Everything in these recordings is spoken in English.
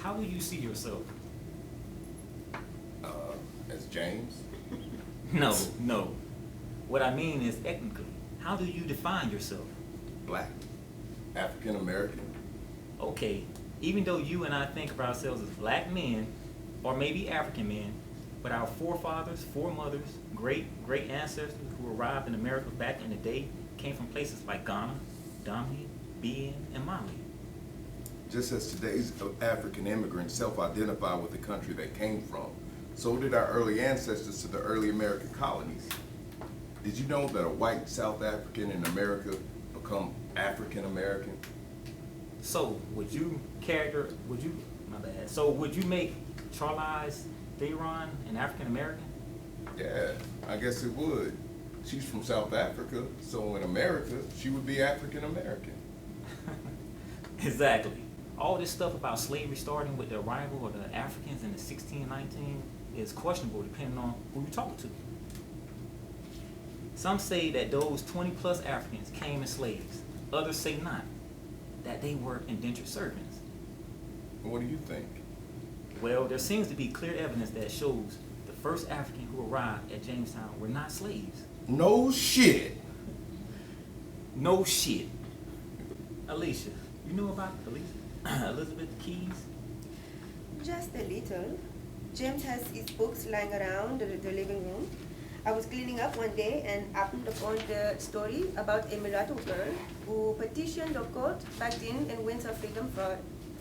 how do you see yourself? As James? No, no. What I mean is ethnically. How do you define yourself? Black. African American. Okay, even though you and I think of ourselves as black men, or maybe African men, but our forefathers, foremothers, great ancestors who arrived in America back in the day came from places like Ghana, Dahomey, Benin, and Mali. Just as today's African immigrants self-identify with the country they came from, so did our early ancestors to the early American colonies. Did you know that a white South African in America become African American? So, would you make Charlize Theron an African American? Yeah, I guess it would. She's from South Africa, so in America, she would be African American. Exactly. All this stuff about slavery starting with the arrival of the Africans in the 1619 is questionable depending on who you talk to. Some say that those 20 plus Africans came as slaves. Others say not, that they were indentured servants. What do you think? Well, there seems to be clear evidence that shows the first African who arrived at Jamestown were not slaves. No shit. No shit. Alicia, you know about Elizabeth Keys? Just a little. James has his books lying around the living room. I was cleaning up one day and happened upon the story about a mulatto girl who petitioned the court back then and wins her freedom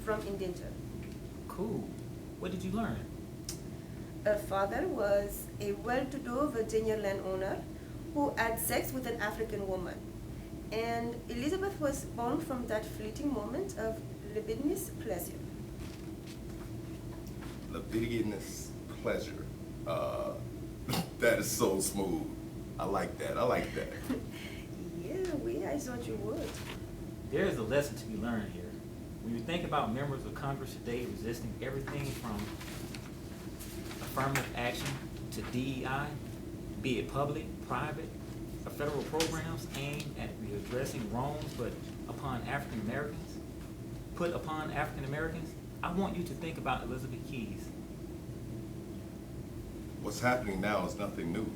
from indenture. Cool. What did you learn? Her father was a well-to-do Virginia landowner who had sex with an African woman. And Elizabeth was born from that fleeting moment of libidinous pleasure. Libidinous pleasure. That is so smooth. I like that. Yeah, I thought you would. There is a lesson to be learned here. When you think about members of Congress today resisting everything from affirmative action to DEI, be it public, private, or federal programs aimed at readdressing wrongs put upon African Americans, I want you to think about Elizabeth Keys. What's happening now is nothing new.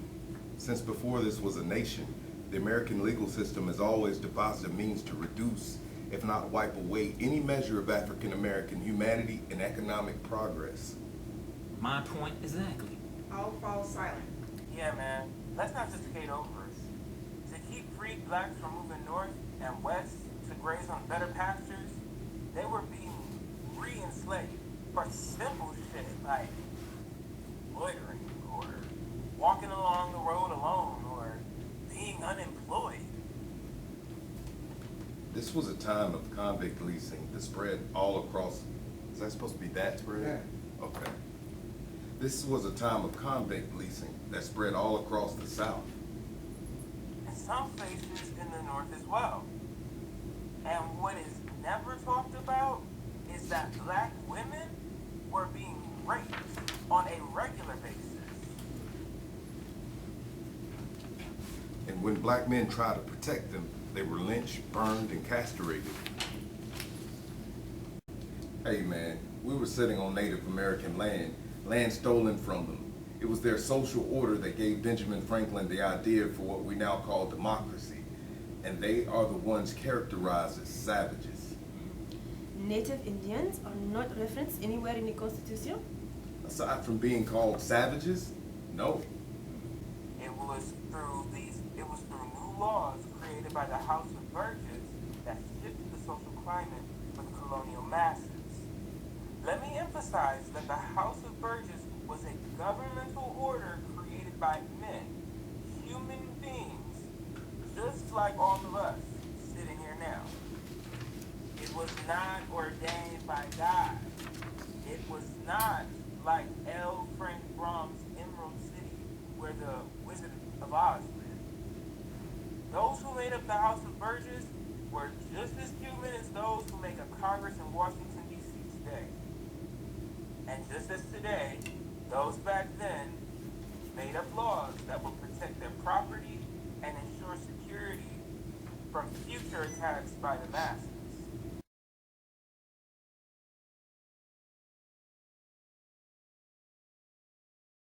Since before this was a nation, the American legal system has always devised a means to reduce, if not wipe away, any measure of African American humanity and economic progress. My point exactly. All fall silent. Yeah, man. Let's not just skate over us. To keep free blacks from moving north and west to graze on better pastures, they were being re-enslaved for simple shit like loitering or walking along the road alone or being unemployed. This was a time of convict leasing that spread all across. Is that supposed to be that spread? Yeah. Okay. This was a time of convict leasing that spread all across the South. And some places in the north as well. And what is never talked about is that black women were being raped on a regular basis. And when black men tried to protect them, they were lynched, burned, and castrated. Hey man, we were sitting on Native American land stolen from them. It was their social order that gave Benjamin Franklin the idea for what we now call democracy. And they are the ones characterized as savages. Native Indians are not referenced anywhere in the Constitution? Aside from being called savages, no. It was through new laws created by the House of Burgess that shifted the social climate for the colonial masses. Let me emphasize that the House of Burgess was a governmental order created by men, human beings, just like all of us sitting here now. It was not ordained by God. It was not like L. Frank Brahms' Emerald City, where the Wizard of Oz lived. Those who made up the House of Burgess were just as human as those who make a Congress in Washington, D.C. today. And just as today, those back then made up laws that will protect their property and ensure security from future attacks by the masses.